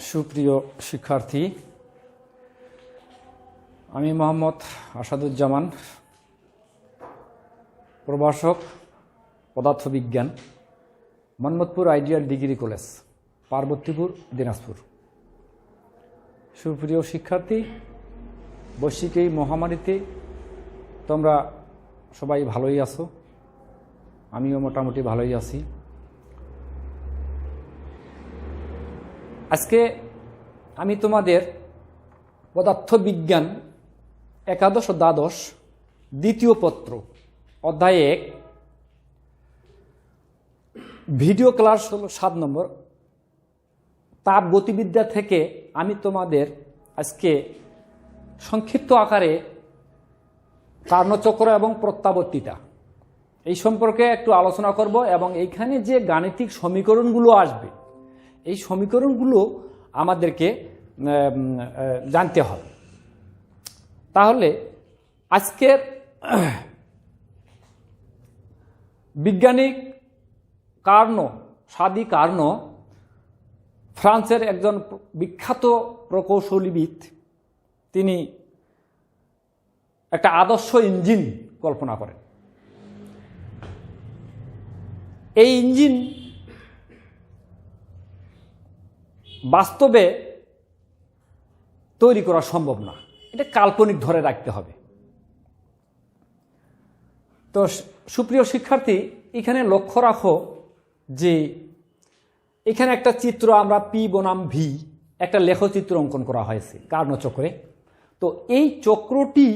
সুপ্রিয় শিক্ষার্থী, আমি মোহাম্মদ আসাদুজ্জামান, প্রভাষক পদার্থবিজ্ঞান, Manmathapur ideal degree college, Parbatipur, Dinajpur. সুপ্রিয় শিক্ষার্থী, বৈশ্বিক এই মহামারীতে তোমরা সবাই ভালোই আছো, আমিও মোটামুটি ভালোই আছি। আজকে আমি তোমাদের পদার্থবিজ্ঞান একাদশ ও দ্বাদশ দ্বিতীয় পত্র অধ্যায় 1 ভিডিও ক্লাস হলো 7 নম্বর তাপ গতিবিদ্যা থেকে আমি তোমাদের আজকে সংক্ষিপ্ত আকারে কার্ণচক্র এবং প্রত্যাবর্তিতা এই সম্পর্কে একটু আলোচনা করব এবং এইখানে যে গাণিতিক সমীকরণগুলো আসবে এই সমীকরণগুলো আমাদেরকে জানতে হবে। তাহলে আজকের বিজ্ঞানিক সাদি কার্নো ফ্রান্সের একজন বিখ্যাত প্রকৌশলীবিদ, তিনি একটা আদর্শ ইঞ্জিন কল্পনা করেন। এই ইঞ্জিন বাস্তবে তৈরি করা সম্ভব না, এটা কাল্পনিক ধরে রাখতে হবে। তো সুপ্রিয় শিক্ষার্থী, এখানে লক্ষ্য রাখো যে এখানে একটা চিত্র আমরা পি বনাম ভি একটা লেখচিত্র অঙ্কন করা হয়েছে কার্ণচক্রে। তো এই চক্রটি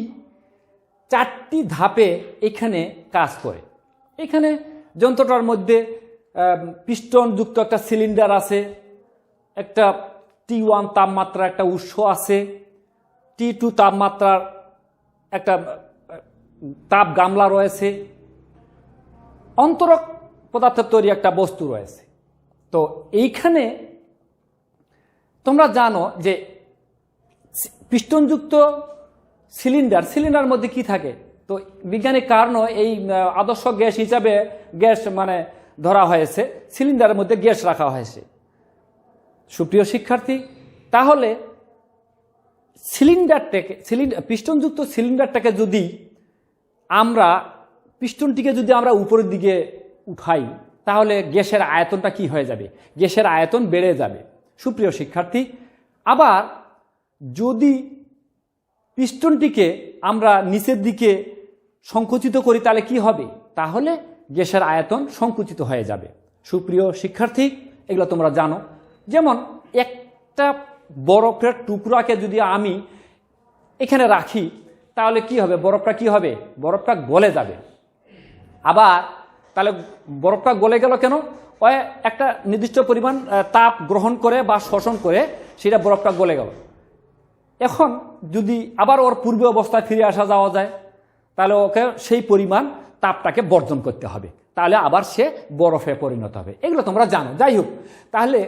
4টি ধাপে এখানে কাজ করে। এখানে যন্ত্রটার মধ্যে পিস্টনযুক্ত একটা সিলিন্ডার আছে, একটা T1 তাপমাত্রা একটা উৎস আছে, T2 তাপমাত্রার একটা তাপ গামলা রয়েছে, অন্তরক পদার্থের তৈরি একটা বস্তু রয়েছে। তো এইখানে তোমরা জানো যে পিস্টনযুক্ত সিলিন্ডার মধ্যে কি থাকে। তো বিজ্ঞানিক কারণ এই আদর্শ গ্যাস হিসাবে গ্যাস ধরা হয়েছে, সিলিন্ডারের মধ্যে গ্যাস রাখা হয়েছে। সুপ্রিয় শিক্ষার্থী, তাহলে পিস্টনযুক্ত সিলিন্ডারটাকে যদি পিস্টনটিকে যদি আমরা উপরের দিকে উঠাই, তাহলে গ্যাসের আয়তনটা কি হয়ে যাবে? গ্যাসের আয়তন বেড়ে যাবে। সুপ্রিয় শিক্ষার্থী, আবার যদি পিস্টনটিকে আমরা নিচের দিকে সংকুচিত করি, তাহলে কি হবে? তাহলে গ্যাসের আয়তন সংকুচিত হয়ে যাবে। সুপ্রিয় শিক্ষার্থী, এগুলো তোমরা জানো। যেমন একটা বরফের টুকরাকে যদি আমি এখানে রাখি, তাহলে কি হবে? বরফটা কি হবে? বরফটা গলে যাবে। আবার তাহলে বরফটা গলে গেল কেন? ওই একটা নির্দিষ্ট পরিমাণ তাপ গ্রহণ করে বা শোষণ করে সেটা বরফটা গলে গেল। এখন যদি আবার ওর পূর্ব অবস্থায় ফিরে আসা যাওয়া যায়, তাহলে ওকে সেই পরিমাণ তাপটাকে বর্জন করতে হবে, তাহলে আবার সে বরফে পরিণত হবে। এগুলো তোমরা জানো। যাই হোক, তাহলে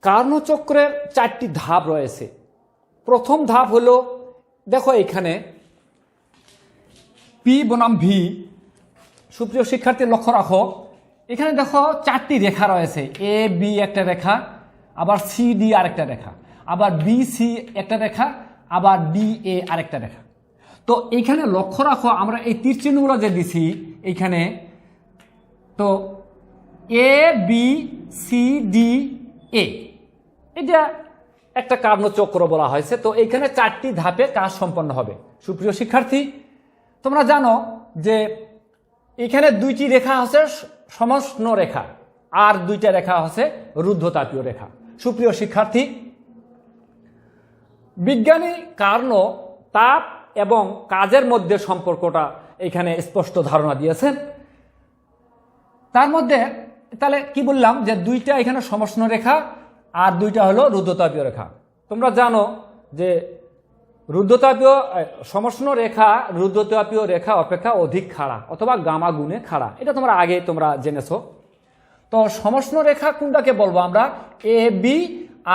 কার্ণচক্রের 4টি ধাপ রয়েছে। প্রথম ধাপ হলো, দেখো এখানে পি বনাম ভি। সুপ্রিয় শিক্ষার্থী, লক্ষ্য রাখো, এখানে দেখো 4টি রেখা রয়েছে। এ বি একটা রেখা, আবার সি ডি আরেকটা রেখা, আবার বি সি একটা রেখা, আবার ডি এ আরেকটা রেখা। তো এইখানে লক্ষ্য রাখো, আমরা এই তীর চিহ্নগুলো যে দিছি এইখানে, তো A B C D A এটা একটা কার্ণচক্র বলা হয়েছে। তো এইখানে 4টি ধাপে কাজ সম্পন্ন হবে। সুপ্রিয় শিক্ষার্থী, তোমরা জানো যে এখানে 2টি রেখা হচ্ছে সমষ্ণ রেখা, আর 2টা রেখা হচ্ছে রুদ্ধতাপীয় রেখা। সুপ্রিয় শিক্ষার্থী, বিজ্ঞানী কার্ণ তাপ এবং কাজের মধ্যে সম্পর্কটা এখানে স্পষ্ট ধারণা দিয়েছেন। তার মধ্যে তাহলে কি বললাম যে 2টা এখানে সমষ্ণ রেখা আর 2টা হলো রুদ্ধতাপীয় রেখা। তোমরা জানো যে সমষ্ণ রেখা রুদ্ধতাপীয় রেখা অপেক্ষা অধিক খাড়া অথবা গামা গুণে খাড়া, এটা তোমরা জেনেছো। তো সমষ্ণ রেখা কোনটাকে বলবো আমরা? A B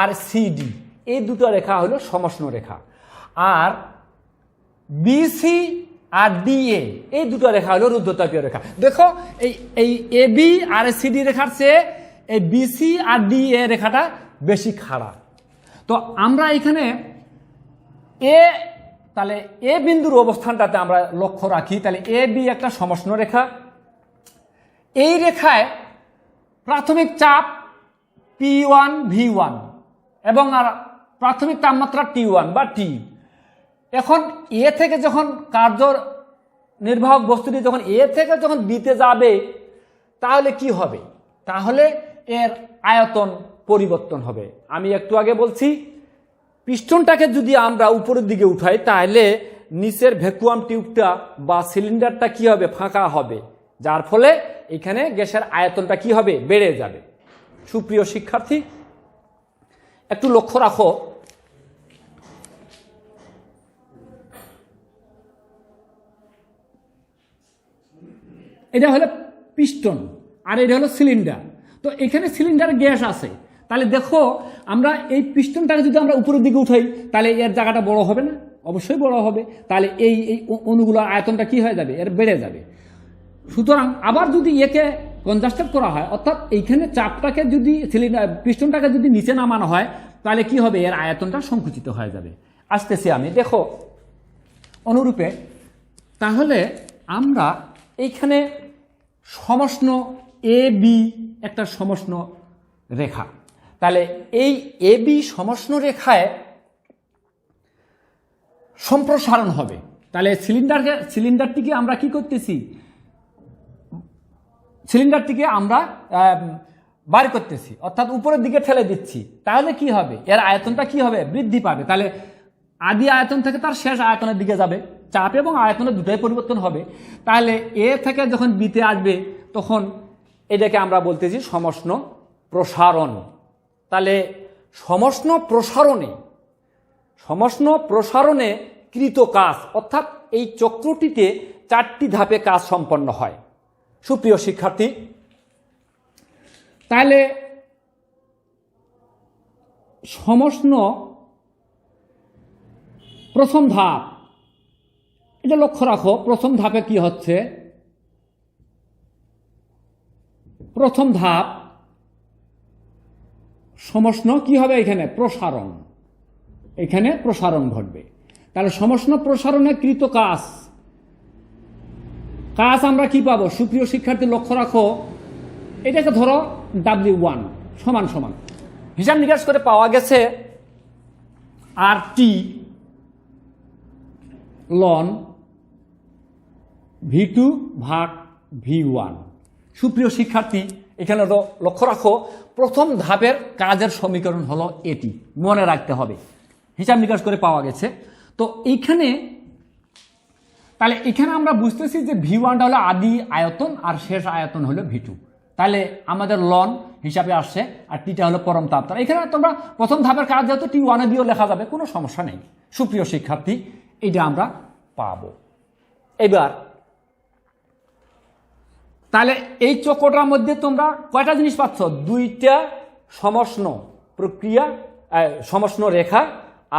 R C D, এই দুটো রেখা হলো সমষ্ণ রেখা। আর বিসি আর ডিএ এই দুটো রেখা হলো রুদ্ধতাপীয় রেখা। দেখো এই A B R C D রেখার চেয়ে এই বিসি আর ডি এ রেখাটা বেশি খাড়া। তো আমরা এখানে তাহলে এ বিন্দুর অবস্থানটাতে আমরা লক্ষ্য রাখি। তাহলে এ বি একটা সমষ্ণ রেখা, এই রেখায় প্রাথমিক চাপ P1 V1 এবং আর প্রাথমিক তাপমাত্রা T1 বা T। এখন এ থেকে যখন কার্য নির্বাহক বস্তুটি যখন এ থেকে যখন বিতে যাবে তাহলে কি হবে? তাহলে এর আয়তন পরিবর্তন হবে। আমি একটু আগে বলছি পিস্টনটাকে যদি আমরা উপরের দিকে উঠাই তাহলে নিচের ভ্যাকুয়াম টিউবটা বা সিলিন্ডারটা কি হবে? ফাঁকা হবে, যার ফলে এখানে গ্যাসের আয়তনটা কি হবে? বেড়ে যাবে। সুপ্রিয় শিক্ষার্থী, একটু লক্ষ্য রাখো, এটা হলো পিস্টন আর এটা হলো সিলিন্ডার। তো এখানে সিলিন্ডারে গ্যাস আছে। তাহলে দেখো আমরা এই পিস্টনটাকে যদি আমরা উপরের দিকে উঠাই তাহলে এর জায়গাটা বড় হবে না? অবশ্যই বড় হবে। তাহলে এই অণুগুলোর আয়তনটা কি হয়ে যাবে? এর বেড়ে যাবে। সুতরাং আবার যদি একে কনজাস্টেড করা হয়, অর্থাৎ এইখানে চাপটাকে যদি সিলিন্ডার পিস্টনটাকে যদি নিচে নামানো হয় তাহলে কি হবে? এর আয়তনটা সংকুচিত হয়ে যাবে। আসতেছি আমি, দেখো অনুরূপে তাহলে আমরা এইখানে সমষ্ণ এ বি একটা সমষ্ণ রেখা। তাহলে এই এ বি সমষ্ণ রেখায় সম্প্রসারণ হবে। তাহলে সিলিন্ডারটিকে আমরা কি করতেছি? সিলিন্ডারটিকে আমরা বার করতেছি, অর্থাৎ উপরের দিকে ঠেলে দিচ্ছি। তাহলে কি হবে? এর আয়তনটা কি হবে? বৃদ্ধি পাবে। তাহলে আদি আয়তন থেকে তার শেষ আয়তনের দিকে যাবে। চাপ এবং আয়তনের দুটোই পরিবর্তন হবে। তাহলে এ থেকে যখন বিতে আসবে তখন এটাকে আমরা বলতেছি সমষ্ণ প্রসারণ। তাহলে সমষ্ণ প্রসারণে কৃত কাজ, অর্থাৎ এই চক্রটিতে 4টি ধাপে কাজ সম্পন্ন হয়। সুপ্রিয় শিক্ষার্থী, তাহলে সমষ্ণ প্রথম ধাপ, এটা লক্ষ্য রাখো। প্রথম ধাপে কি হচ্ছে? প্রথম ধাপ সমষ্ণ কি হবে? এখানে প্রসারণ, এখানে প্রসারণ ঘটবে। তাহলে সমষ্ণ প্রসারণে কৃত কাজ আমরা কি পাবো? সুপ্রিয় শিক্ষার্থী লক্ষ্য রাখো, এটাকে ধরো W1 সমান সমান হিসাব নিকাশ করে পাওয়া গেছে RT লন V2 ভাগ V1। সুপ্রিয় শিক্ষার্থী, এখানে লক্ষ্য রাখো প্রথম ধাপের কাজের সমীকরণ হলো এটি, মনে রাখতে হবে, হিসাব নিকাশ করে পাওয়া গেছে। তো এইখানে তাহলে এখানে আমরা বুঝতেছি যে V1টা হলো আদি আয়তন আর শেষ আয়তন হলো V2। তাহলে আমাদের লন হিসাবে আসছে আর টিটা হলো পরম তাপমাত্রা। এখানে তোমরা প্রথম ধাপের কাজ যেহেতু T1 দিয়েও লেখা যাবে, কোনো সমস্যা নেই। সুপ্রিয় শিক্ষার্থী, এটা আমরা পাবো। এবার তাহলে এই চক্রটার মধ্যে তোমরা কয়টা জিনিস পাচ্ছ? 2টা সমষ্ণ প্রক্রিয়া, সমষ্ণ রেখা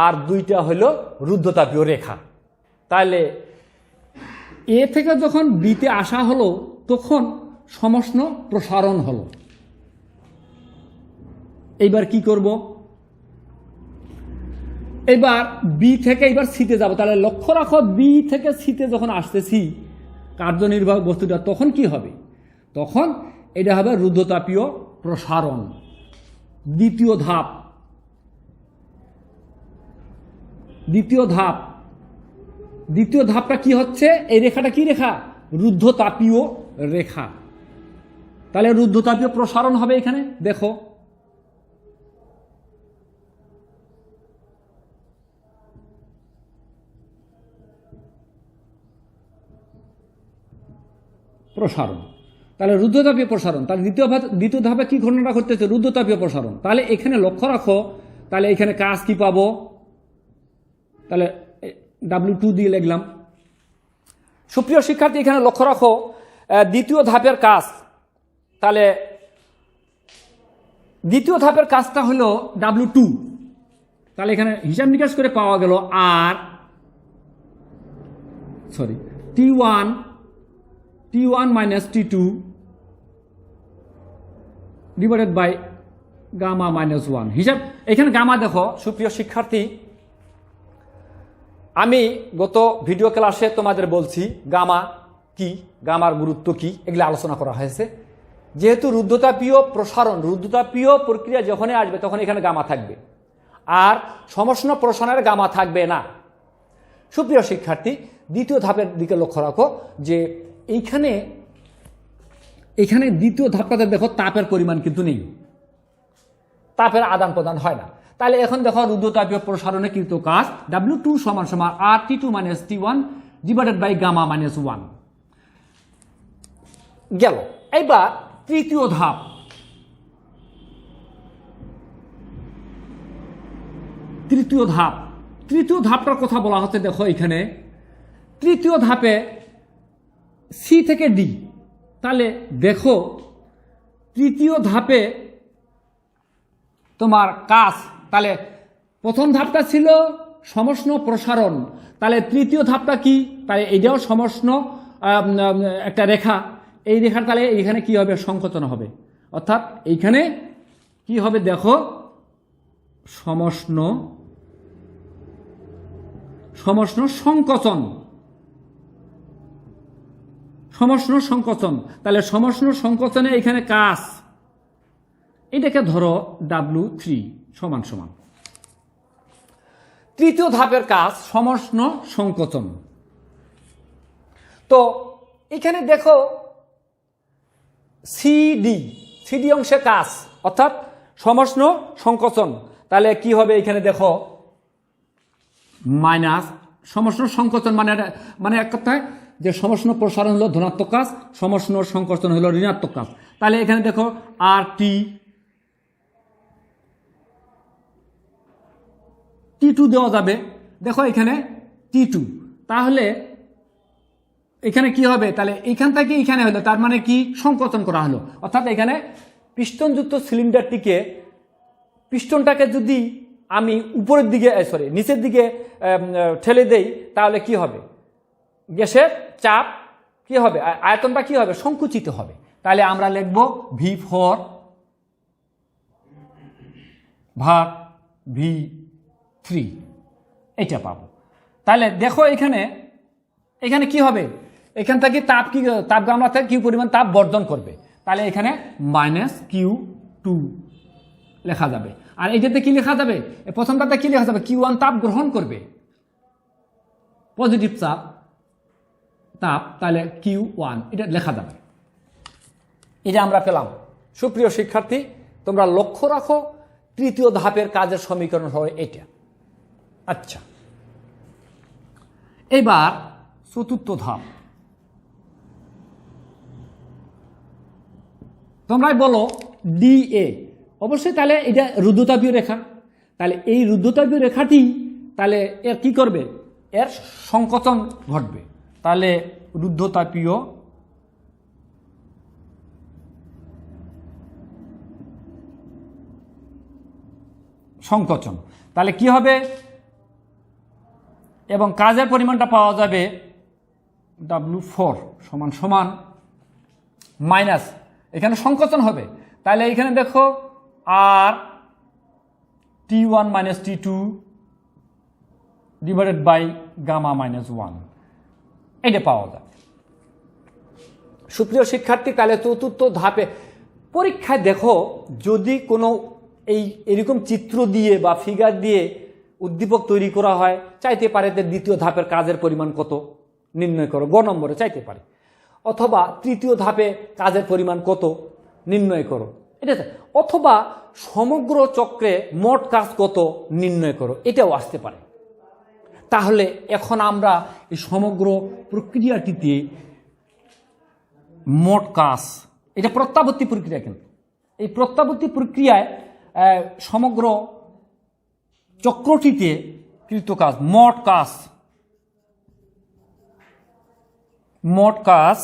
আর 2টা হলো রুদ্ধতাপীয় রেখা। তাহলে এ থেকে যখন বিতে আসা হলো তখন সমষ্ণ প্রসারণ হলো। এইবার কি করব? এবার বি থেকে এবার সিতে যাব। তাহলে লক্ষ্য রাখো বি থেকে সিতে যখন আসতেছি কার্যনির্বাহক বস্তুটা, তখন কি হবে? তখন এটা হবে রুদ্ধতাপীয় প্রসারণ। দ্বিতীয় ধাপটা কি হচ্ছে? এই রেখাটা কি রেখা? রুদ্ধতাপীয় রেখা। তাহলে রুদ্ধতাপীয় প্রসারণ হবে এখানে, দেখো প্রসারণ। তাহলে রুদ্ধতাপীয় প্রসারণ। তাহলে দ্বিতীয় ধাপে কি ঘটনাটা ঘটতেছে? রুদ্ধতাপীয় প্রসারণ। তাহলে এখানে লক্ষ্য রাখো, তাহলে এখানে কাজ কি পাবো? তাহলে W2 দিয়ে লিখলাম। সুপ্রিয় শিক্ষার্থী, এখানে লক্ষ্য রাখো দ্বিতীয় ধাপের কাজ। তাহলে দ্বিতীয় ধাপের কাজটা হলো W2। তাহলে এখানে হিসাব নিকাশ করে পাওয়া গেল T1 minus T2 divided by gamma minus 1 হিসাব। এখানে গামা দেখো সুপ্রিয় শিক্ষার্থী, আমি গত ভিডিও ক্লাসে তোমাদের বলছি গামা কি, গামার গুরুত্ব কি, এগুলো আলোচনা করা হয়েছে। যেহেতু রুদ্ধতাপীয় প্রসারণ, রুদ্ধতাপীয় প্রক্রিয়া যখনই আসবে তখন এখানে গামা থাকবে, আর সমষ্ণ প্রসারণের গামা থাকবে না। সুপ্রিয় শিক্ষার্থী, দ্বিতীয় ধাপের দিকে লক্ষ্য রাখো যে এখানে দ্বিতীয় ধাপটাতে দেখো তাপের পরিমাণ কিন্তু নেই, তাপের আদান প্রদান হয় না। তাহলে এখন দেখো রুদ্ধতাপীয় প্রসারণে কৃত কাজ W2 সমান সমান RT2 minus T1 divided by gamma minus 1 গেল। এবার তৃতীয় ধাপ, তৃতীয় ধাপটার কথা বলা হচ্ছে। দেখো এখানে তৃতীয় ধাপে সি থেকে ডি। তাহলে দেখো তৃতীয় ধাপে তোমার কাজ, তাহলে প্রথম ধাপটা ছিল সমষ্ণ প্রসারণ, তাহলে তৃতীয় ধাপটা কি, তাহলে এটাও সমষ্ণ একটা রেখা, এই রেখার তাহলে এইখানে কি হবে, সংকোচন হবে। অর্থাৎ এইখানে কি হবে দেখো, সমষ্ণ সংকোচন, সমষ্ণ সংকোচন। তাহলে সমষ্ণ সংকোচনে এখানে কাজ, এটাকে ধরো W3 সমান সমান তৃতীয় ধাপের কাজ সমষ্ণ সংকোচন। তো এখানে দেখো সিডি অংশে কাজ অর্থাৎ সমষ্ণ সংকোচন, তাহলে কি হবে এখানে দেখো মাইনাস সমষ্ণ সংকোচন, মানে এক কথায় যে সমষ্ণ প্রসারণ হলো ধনাত্মক কাজ, সমষ্ণ সংকোচন হলো ঋণাত্মক কাজ। তাহলে এখানে দেখো T2 দেওয়া যাবে, দেখো এখানে T2, তাহলে এখানে কি হবে, তাহলে এখান থেকে এখানে হলো, তার মানে কি সংকোচন করা হলো। অর্থাৎ এখানে পিস্টনযুক্ত সিলিন্ডারটিকে, পিস্টনটাকে যদি আমি উপরের দিকে নিচের দিকে ঠেলে দেই, তাহলে কি হবে, গ্যাসের চাপ কি হবে, আয়তনটা কি হবে, সংকুচিত হবে। তাহলে আমরা লিখব V4 ভাগ V3, এটা পাবো। তাহলে দেখো এখানে কি হবে, এখান থেকে তাপ গামলা থেকে কি পরিমাণ তাপ বর্জন করবে, তাহলে এখানে -Q2 লেখা যাবে। আর এইটাতে কি লেখা যাবে, প্রথমটাতে কি লেখা যাবে, Q1 তাপ গ্রহণ করবে, পজিটিভ তাপ, তাহলে Q1 এটা লেখা যাবে। এটা আমরা পেলাম। সুপ্রিয় শিক্ষার্থী, তোমরা লক্ষ্য রাখো তৃতীয় ধাপের কাজের সমীকরণ হয় এটা। আচ্ছা, এবার চতুর্থ ধাপ। তোমরাই বলো DA, অবশ্যই তাহলে এটা রুদ্ধতাপীয় রেখা, তাহলে এই রুদ্ধতাপীয় রেখাটি তাহলে এর কি করবে, এর সংকোচন ঘটবে। তাহলে রুদ্ধতাপীয় সংকোচন, তাহলে কি হবে, এবং কাজের পরিমাণটা পাওয়া যাবে W4 সমান সমান মাইনাস, এখানে সংকোচন হবে, তাহলে এখানে দেখো আর T1 minus T2 divided by gamma minus 1, এটা পাওয়া যাবে। সুপ্রিয় শিক্ষার্থী, তাহলে চতুর্থ ধাপে পরীক্ষায় দেখো যদি কোনো এরকম চিত্র দিয়ে বা ফিগার দিয়ে উদ্দীপক তৈরি করা হয়, চাইতে পারে যে দ্বিতীয় ধাপের কাজের পরিমাণ কত নির্ণয় করো, গ নম্বরে চাইতে পারে, অথবা তৃতীয় ধাপে কাজের পরিমাণ কত নির্ণয় করো, এটা, অথবা সমগ্র চক্রে মোট কাজ কত নির্ণয় করো, এটাও আসতে পারে। তাহলে এখন আমরা এই সমগ্র প্রক্রিয়াটিতে মোট কাজ, এটা প্রত্যাবর্তী প্রক্রিয়া, কিন্তু এই প্রত্যাবর্তী প্রক্রিয়ায় সমগ্র চক্রটিতে কৃত কাজ, মোট কাজ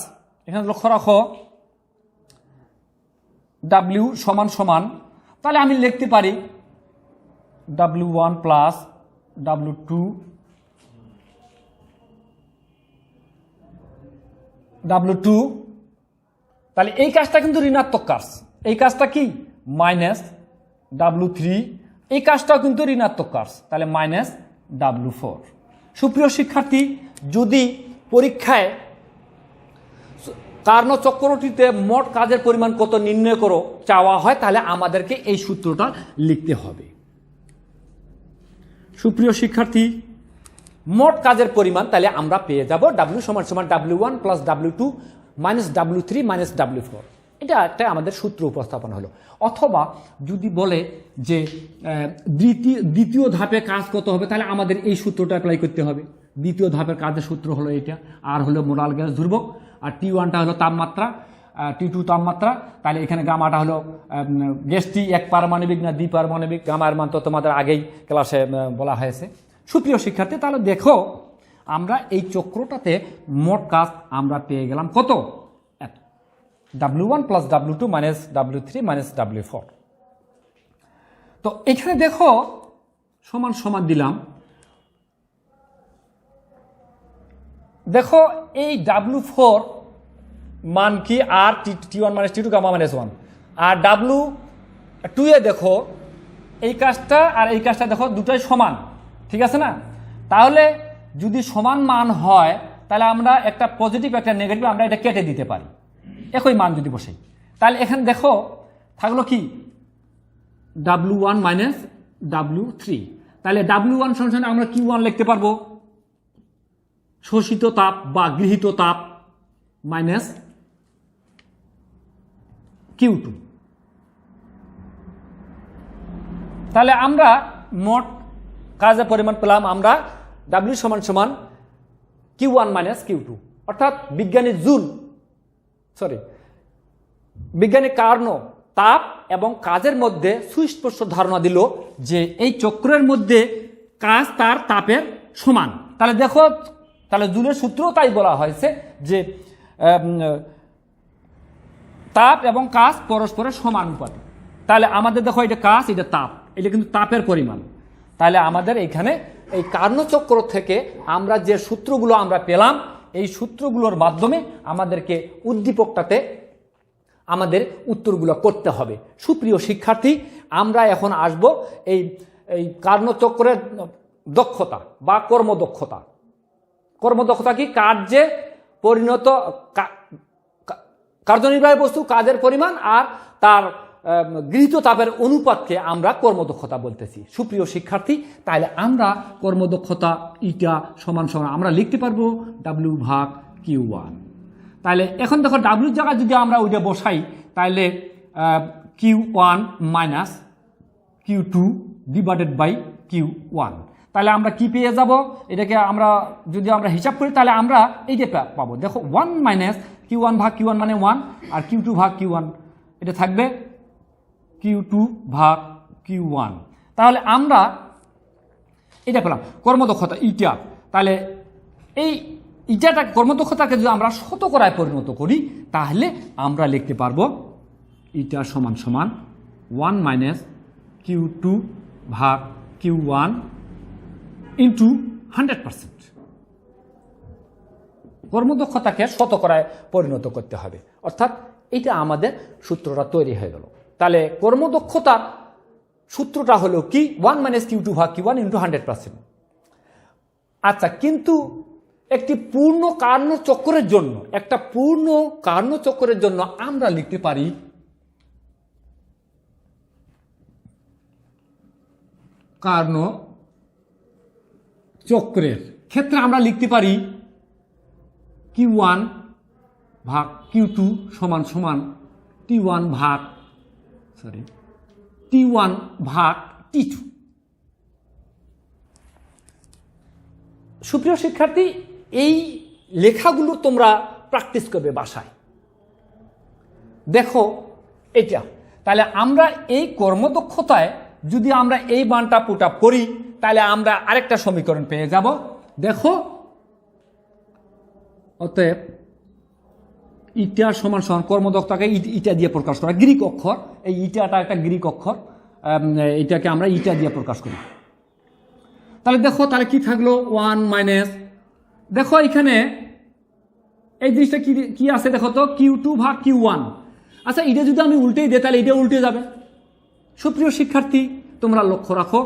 এখানে লক্ষ্য রাখো W সমান সমান, তাহলে আমি লিখতে পারি W1 প্লাস W2 তাহলে এই কাজটা কিন্তু ঋণাত্মক কাজ, এই কাজটা কি মাইনাস W3, এই কাজটাও কিন্তু ঋণাত্মক কাজ, তাহলে মাইনাস W4। সুপ্রিয় শিক্ষার্থী, যদি পরীক্ষায় কার্ণচক্রটিতে মোট কাজের পরিমাণ কত নির্ণয় করো চাওয়া হয়, তাহলে আমাদেরকে এই সূত্রটা লিখতে হবে। সুপ্রিয় শিক্ষার্থী, মোট কাজের পরিমাণ তাহলে আমরা পেয়ে যাব W সমান W1 plus W2 minus W3 minus W4। এটা একটা আমাদের সূত্র উপস্থাপন হলো। অথবা যদি বলে যে দ্বিতীয় ধাপে কাজ কত হবে, তাহলে আমাদের এই সূত্রটা অ্যাপ্লাই করতে হবে। দ্বিতীয় ধাপের কাজের সূত্র হলো এটা, আর হলো মোলার গ্যাস ধ্রুবক, আর T1টা হলো তাপমাত্রা, T2 তাপমাত্রা। তাহলে এখানে গামাটা হলো গ্যাসটি এক পারমাণবিক না দ্বিপারমাণবিক, গামার মান তো তোমাদের আগেই ক্লাসে বলা হয়েছে। সুপ্রিয় শিক্ষার্থী, তাহলে দেখো আমরা এই চক্রটাতে মোট কাজ আমরা পেয়ে গেলাম কত, W1 plus W2 minus W3 minus W4। তো এখানে দেখো সমান সমান দিলাম, দেখো এই W4 মান কি, আর T1 minus T2 gamma minus 1, আর W2 এ দেখো এই কাজটা আর এই কাজটা দেখো দুটাই সমান, ঠিক আছে না? তাহলে যদি সমান মান হয় তাহলে আমরা একটা পজিটিভ একটা নেগেটিভ আমরা এটা কেটে দিতে পারি, একই মান যদি বসে। তাহলে এখানে দেখো থাকলো কি W1 মাইনাস W3, তাহলে W1 সমান আমরা Q1 লিখতে পারবো, শোষিত তাপ বা গৃহীত তাপ, মাইনাস Q2। তাহলে আমরা মোট কাজের পরিমাণ পেলাম আমরা W সমান Q1 মাইনাস Q2, অর্থাৎ বিজ্ঞানী কার্ণ তাপ এবং কাজের মধ্যে সুস্পষ্ট ধারণা দিল যে এই চক্রের মধ্যে কাজ তার তাপের সমান। তাহলে দেখো, তাহলে জুলের সূত্র তাই বলা হয়েছে যে তাপ এবং কাজ পরস্পরের সমানুপাতিক। তাহলে আমাদের দেখো এটা কাজ, এটা তাপ, এটা কিন্তু তাপের পরিমাণ। তাহলে আমাদের এখানে এই কার্ণচক্র থেকে আমরা যে সূত্রগুলো আমরা পেলাম, এই সূত্রগুলোর মাধ্যমে আমাদেরকে উদ্দীপকটাতে আমাদের উত্তরগুলো করতে হবে। সুপ্রিয় শিক্ষার্থী, আমরা এখন আসব এই কার্ণচক্রের দক্ষতা বা কর্মদক্ষতা। কর্মদক্ষতা কি? কার্যে পরিণত কার্যনির্বাহী বস্তু কাজের পরিমাণ আর তার গৃহীত তাপের অনুপাতকে আমরা কর্মদক্ষতা বলতেছি। সুপ্রিয় শিক্ষার্থী, তাহলে আমরা কর্মদক্ষতা ইটা সমান আমরা লিখতে পারবো W ভাগ Q1। তাহলে এখন দেখো W জায়গায় যদি আমরা ওইটা বসাই, তাহলে Q1 minus Q2 divided by Q1। তাহলে আমরা কি পেয়ে যাব? এটাকে আমরা যদি আমরা হিসাব করি তাহলে আমরা এইটা পাবো। দেখো 1 মাইনাস Q1 ভাগ Q1 মানে 1, আর Q2 ভাগ Q1 এটা থাকবে Q2 ভাগ Q1। তাহলে আমরা এটা পেলাম কর্মদক্ষতা ইটা। তাহলে এই ইটাটা কর্মদক্ষতাকে যদি আমরা শতকরায় পরিণত করি তাহলে আমরা লিখতে পারবো ইটা সমান 1 মাইনাস Q2 ভাগ Q1 ইন্টু 100%। কর্মদক্ষতাকে শতকরায় পরিণত করতে হবে, অর্থাৎ এটা আমাদের সূত্রটা তৈরি হয়ে গেল। তাহলে কর্মদক্ষতার সূত্রটা হলো কি? 1 মাইনাস Q2 ভাগ Q1 ইন্টু 100%। আচ্ছা, কিন্তু একটি পূর্ণ কার্ণচক্রের জন্য, একটা পূর্ণ কার্ণচক্রের জন্য আমরা লিখতে পারি কার্ণচক্রের ক্ষেত্রে আমরা লিখতে পারি Q1 ভাগ Q2 সমান T1 ভাগ T2। সুপ্রিয় শিক্ষার্থী, এই লেখাগুলো তোমরা প্র্যাকটিস করবে বাসায়। দেখো এটা, তাহলে আমরা এই কর্মদক্ষতায় যদি আমরা এই মানটা পুট আপ করি তাহলে আমরা আরেকটা সমীকরণ পেয়ে যাব। দেখো, অতএব ইটা সমান কর্মদক্ষতাকে ইটা দিয়ে প্রকাশ করা, গ্রিক অক্ষর, এই ইটাটা একটা গ্রিক অক্ষর, এটাকে আমরা ইটা দিয়ে প্রকাশ করি। তাহলে দেখো, তাহলে কি থাকলো 1 মাইনাস, দেখো এখানে এই জিনিসটা কি আছে দেখো তো, Q2 ভাগ Q1। আচ্ছা, এটা যদি আমি উল্টেই দিই তাহলে এটা উল্টে যাবে। সুপ্রিয় শিক্ষার্থী, তোমরা লক্ষ্য রাখো,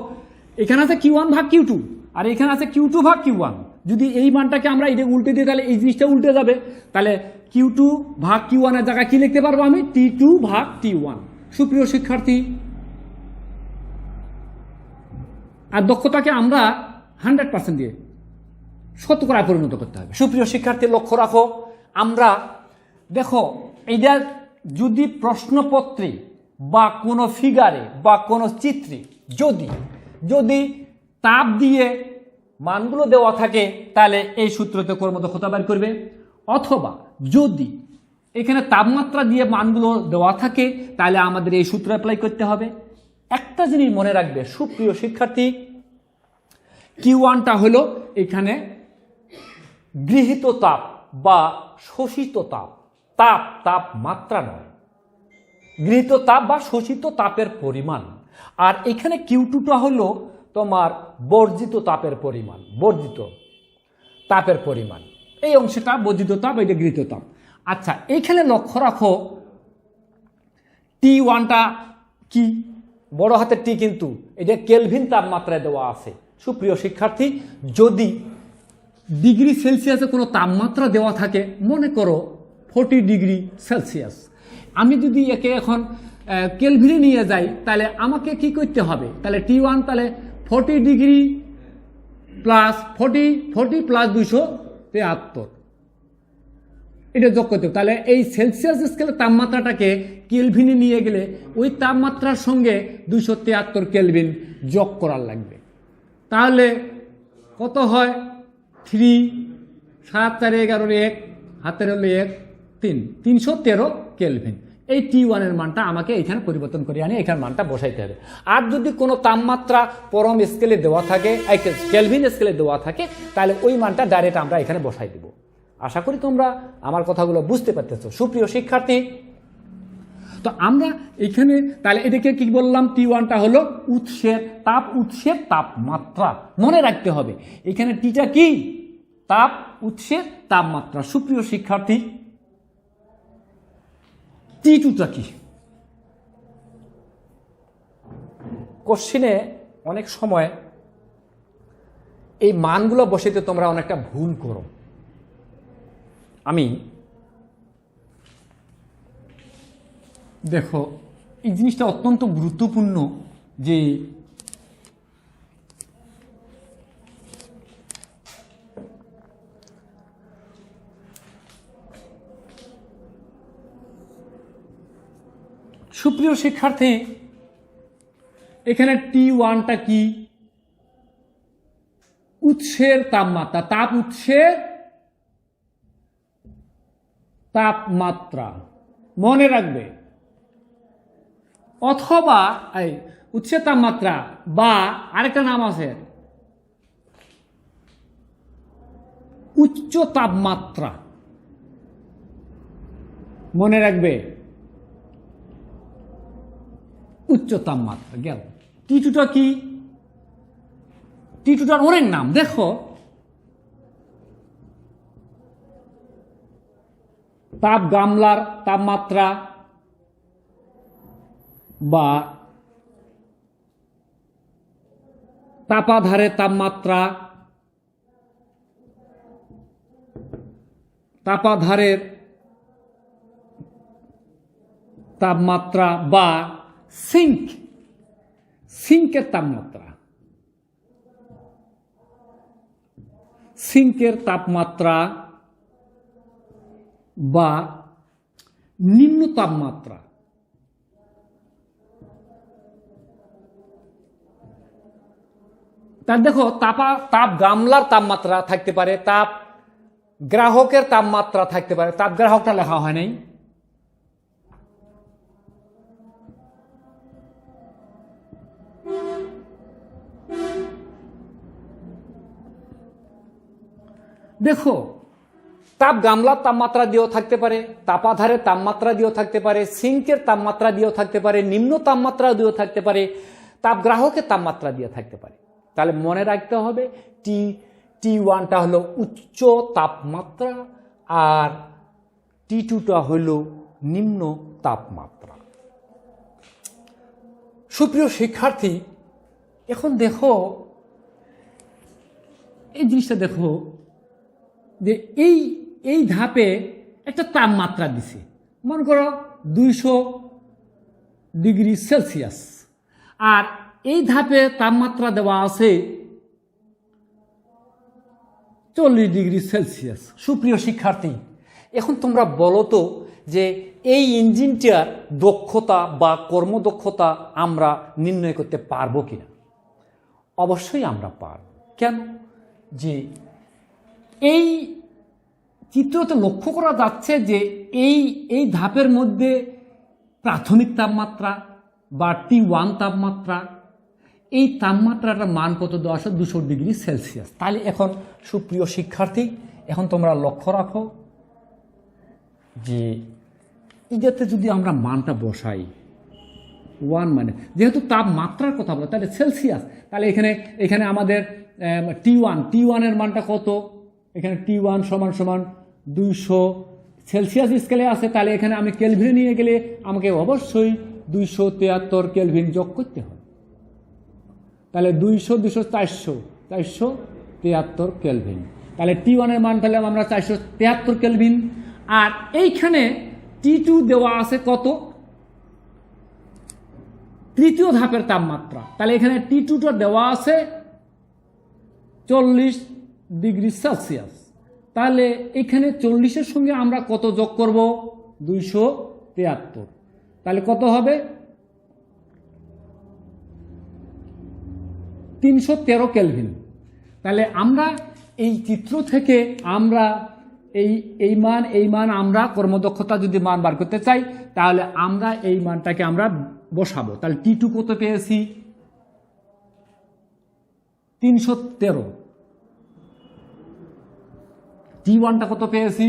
এখানে আছে Q1 ভাগ Q2 আর এখানে আছে Q2 ভাগ Q1। যদি এই মানটাকে আমরা এটা উল্টে দিই তাহলে এই জিনিসটা উল্টে যাবে। তাহলে Q2 ভাগ Q1 এর জায়গায় কি লিখতে পারবো আমি? T2 ভাগ T1। সুপ্রিয় শিক্ষার্থী, আর দক্ষতাকে আমরা 100% দিয়ে শতকরায় পরিণত করতে হবে। সুপ্রিয় শিক্ষার্থী, লক্ষ্য রাখো, আমরা দেখো এইটা যদি প্রশ্নপত্রে বা কোনো ফিগারে বা কোনো চিত্রে যদি তাপ দিয়ে মানগুলো দেওয়া থাকে তাহলে এই সূত্রতে কর্মদক্ষতা বের করবে, অথবা যদি এখানে তাপমাত্রা দিয়ে মানগুলো দেওয়া থাকে তাহলে আমাদের এই সূত্র অ্যাপ্লাই করতে হবে। একটা জিনিস মনে রাখবে সুপ্রিয় শিক্ষার্থী, Q1টা হলো এখানে গৃহীত তাপ বা শোষিত তাপমাত্রা নয়, গৃহীত তাপ বা শোষিত তাপের পরিমাণ। আর এখানে Q2টা হলো তোমার বর্জিত তাপের পরিমাণ, এই অংশটা বর্জিত তাপ, এটা গৃহীত তাপ। আচ্ছা, এইখানে লক্ষ্য রাখো T1টা কি? বড় হাতের টি, কিন্তু এটা কেলভিন তাপমাত্রায় দেওয়া আছে। সুপ্রিয় শিক্ষার্থী, যদি ডিগ্রি সেলসিয়াসে কোনো তাপমাত্রা দেওয়া থাকে, মনে করো 40 ডিগ্রি সেলসিয়াস, আমি যদি একে এখন কেলভিনে নিয়ে যাই তাহলে আমাকে কি করতে হবে? তাহলে T1 তাহলে 40 ডিগ্রি প্লাস 40 প্লাস 273, এটা যোগ করতে হবে। তাহলে এই সেলসিয়াস স্কেলের তাপমাত্রাটাকে কেলভিনে নিয়ে গেলে ওই তাপমাত্রার সঙ্গে 273 কেলভিন যোগ করার লাগবে। তাহলে কত হয়? 3 7 4 11 1 হাতের হলো 1 3 313 কেলভিন। এই T1 এর মানটা আমাকে এখানে পরিবর্তন করে আনি এখানে মানটা বসাইতে হবে। আর যদি কোনো তাপমাত্রা পরম স্কেলে দেওয়া থাকে, কেলভিন স্কেলে দেওয়া থাকে, তাহলে ওই মানটা ডাইরেক্ট আমরা এখানে বসাই দেব। আশা করি তোমরা আমার কথাগুলো বুঝতে পারতেছো। সুপ্রিয় শিক্ষার্থী, তো আমরা এখানে তাহলে এটাকে কি বললাম? T1টা হলো উৎসের তাপমাত্রা। মনে রাখতে হবে এখানে টিটা কি? উৎসের তাপমাত্রা। সুপ্রিয় শিক্ষার্থী, T2টা কি? কোশ্চেনে অনেক সময় এই মানগুলো বসাইতে তোমরা অনেকটা ভুল করো। আমি দেখো এই জিনিসটা অত্যন্ত গুরুত্বপূর্ণ যে সুপ্রিয় শিক্ষার্থী, এখানে T1টা কি? উৎসের তাপমাত্রা, উৎসের তাপমাত্রা মনে রাখবে, অথবা উৎসের তাপমাত্রা বা আরেকটা নাম আছে উচ্চ তাপমাত্রা। মনে রাখবে উচ্চ তাপমাত্রা গেল। T2টা কি? T2টার অনেক নাম, দেখো তাপ গামলার তাপমাত্রা বা তাপাধারের তাপমাত্রা, তাপাধারের তাপমাত্রা বা সিঙ্কের তাপমাত্রা, সিঙ্কের তাপমাত্রা বা নিম্ন তাপমাত্রা। তার দেখো তাপ গামলার তাপমাত্রা থাকতে পারে, তাপ গ্রাহকের তাপমাত্রা থাকতে পারে। তাপ গ্রাহকটা লেখা হয় নাই। দেখো তাপ গামলার তাপমাত্রা দিয়েও থাকতে পারে, তাপাধারের তাপমাত্রা দিয়েও থাকতে পারে, সিঙ্কের তাপমাত্রা দিয়েও থাকতে পারে, নিম্ন তাপমাত্রা দিয়েও থাকতে পারে, তাপ গ্রাহকের তাপমাত্রা দিয়ে থাকতে পারে। তাহলে মনে রাখতে হবে T1টা হলো উচ্চ তাপমাত্রা আর T2টা হলো নিম্ন তাপমাত্রা। সুপ্রিয় শিক্ষার্থী, এখন দেখো এই জিনিসটা দেখো যে এই ধাপে একটা তাপমাত্রা দিছে, মনে করো 200 ডিগ্রি সেলসিয়াস, আর এই ধাপে তাপমাত্রা দেওয়া আছে 40 ডিগ্রি সেলসিয়াস। সুপ্রিয় শিক্ষার্থী, এখন তোমরা বলো তো যে এই ইঞ্জিনটার দক্ষতা বা কর্মদক্ষতা আমরা নির্ণয় করতে পারবো কিনা? অবশ্যই আমরা পারব। কেন? যে এই চিত্রতে লক্ষ্য করা যাচ্ছে যে এই ধাপের মধ্যে প্রাথমিক তাপমাত্রা বা T1 তাপমাত্রা, এই তাপমাত্রাটার মান কত দেওয়া আছে? 200 ডিগ্রি সেলসিয়াস। তাহলে এখন সুপ্রিয় শিক্ষার্থী, এখন তোমরা লক্ষ্য রাখো যে এটাতে যদি আমরা মানটা বসাই 1, মানে যেহেতু তাপমাত্রার কথা বলে তাহলে সেলসিয়াস, তাহলে এখানে আমাদের T1 এর মানটা কত? এখানে T1 সমান 200 সেলসিয়াস স্কেলে আছে, তাহলে এখানে আমি কেলভিনে নিয়ে গেলে আমাকে অবশ্যই 273 কেলভিন যোগ করতে হবে। তাহলে 200 473 কেলভিন। তাহলে T1 এর মান পেলাম আমরা 473 কেলভিন। আর এইখানে T2 দেওয়া আছে কত? তৃতীয় ধাপের তাপমাত্রা। তাহলে এখানে T2টা দেওয়া আছে 40 ডিগ্রি সেলসিয়াস। তাহলে এখানে 40-এর সঙ্গে আমরা কত যোগ করব? 273। তাহলে কত হবে? 313 কেলভিন। তাহলে আমরা এই চিত্র থেকে আমরা এই মান আমরা কর্মদক্ষতা যদি মান বার করতে চাই, তাহলে আমরা এই মানটাকে আমরা বসাবো। তাহলে T2 কত পেয়েছি? 313। T1টা কত পেয়েছি?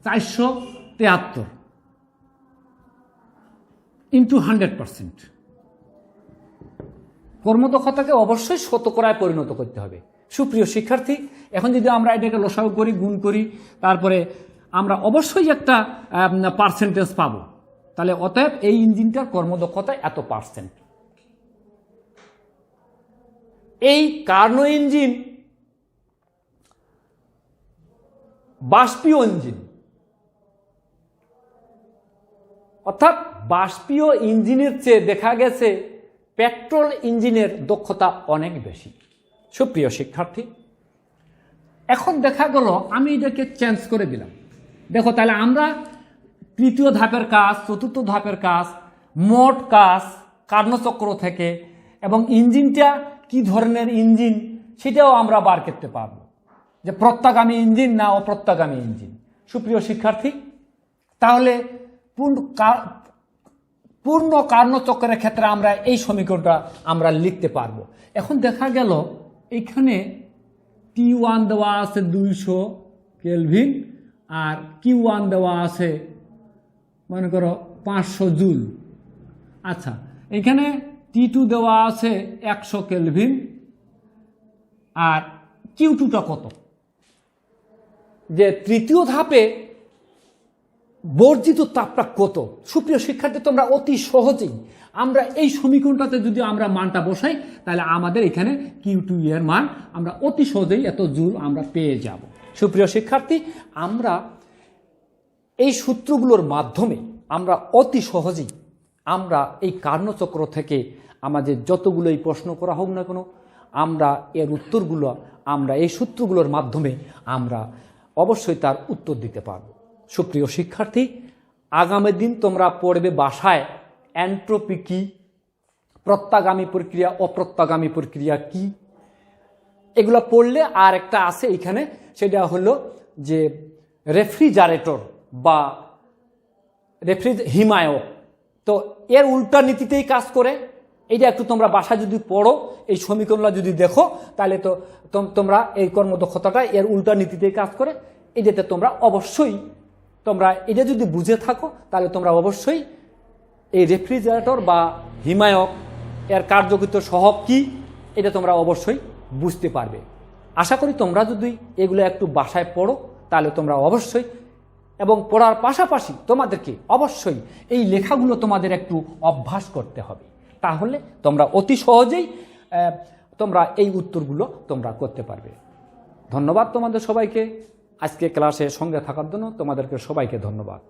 473 ইন্টু 100%। কর্মদক্ষতাকে অবশ্যই শতকরায় পরিণত করতে হবে। সুপ্রিয় শিক্ষার্থী, এখন যদি আমরা এটাকে লসাগু করি, গুণ করি, তারপরে আমরা অবশ্যই একটা পার্সেন্টেজ পাবো। তাহলে অতএব এই ইঞ্জিনটার কর্মদক্ষতা এত %। এই কার্নো ইঞ্জিন বাষ্পীয় ইঞ্জিন, অর্থাৎ বাষ্পীয় ইঞ্জিনের চেয়ে দেখা গেছে পেট্রোল ইঞ্জিনের দক্ষতা অনেক বেশি। সুপ্রিয় শিক্ষার্থী, এখন দেখা গেল আমি এটাকে চেঞ্জ করে দিলাম। দেখো, তাহলে আমরা তৃতীয় ধাপের কাজ, চতুর্থ ধাপের কাজ, মোট কাজ কার্নোচক্র থেকে এবং ইঞ্জিনটা কি ধরনের ইঞ্জিন সেটাও আমরা বার করতে পারবো, যে প্রত্যাগামী ইঞ্জিন না অপ্রত্যাগামী ইঞ্জিন। সুপ্রিয় শিক্ষার্থী, তাহলে পূর্ণ কার্নোচক্রের ক্ষেত্রে আমরা এই সমীকরণটা আমরা লিখতে পারবো। এখন দেখা গেল এখানে T1 দেওয়া আছে 200 কেলভিন আর Q1 দেওয়া আছে মনে করো 500 জুল। আচ্ছা, এখানে T2 দেওয়া আছে 100 কেলভিন আর Q2টা কত? যে তৃতীয় ধাপে বর্জিত তাপটা কত? সুপ্রিয় শিক্ষার্থী, তোমরা অতি সহজেই আমরা এই সমীকরণটাতে যদি আমরা মানটা বসাই, তাহলে আমাদের এখানে Q2 এর মান আমরা অতি সহজেই এত জুল আমরা পেয়ে যাব। সুপ্রিয় শিক্ষার্থী, আমরা এই সূত্রগুলোর মাধ্যমে আমরা অতি সহজেই আমরা এই কার্নোচক্র থেকে আমাদের যতগুলোই প্রশ্ন করা হোক না কেন, আমরা এর উত্তরগুলো আমরা এই সূত্রগুলোর মাধ্যমে আমরা অবশ্যই তার উত্তর দিতে পারব। সুপ্রিয় শিক্ষার্থী, আগামী দিন তোমরা পড়বে বাসায় এন্ট্রপি কি, প্রত্যাগামী প্রক্রিয়া, অপ্রত্যাগামী প্রক্রিয়া কি, এগুলো পড়লে আর একটা আছে এখানে, সেটা হলো যে রেফ্রিজারেটর বা হিমায়ক। তো এর উল্টা নীতিতেই কাজ করে। এইটা একটু তোমরা বাসায় যদি পড়ো, এই সমীকরণটা যদি দেখো, তাহলে তো তোমরা এই কর্মদক্ষতাটা এর উল্টা নীতিতেই কাজ করে। এটাতে তোমরা অবশ্যই এটা যদি বুঝে থাকো, তাহলে তোমরা অবশ্যই এই রেফ্রিজারেটর বা হিমায়ক এর কার্যকরিত সহগ কি, এটা তোমরা অবশ্যই বুঝতে পারবে। আশা করি তোমরা যদি এগুলো একটু বাসায় পড়ো, তাহলে তোমরা অবশ্যই, এবং পড়ার পাশাপাশি তোমাদেরকে অবশ্যই এই লেখাগুলো তোমাদের একটু অভ্যাস করতে হবে। তাহলে তোমরা অতি সহজেই তোমরা এই উত্তরগুলো তোমরা করতে পারবে। ধন্যবাদ তোমাদের সবাইকে, আজকে ক্লাসে সঙ্গে থাকার জন্য তোমাদেরকে সবাইকে ধন্যবাদ।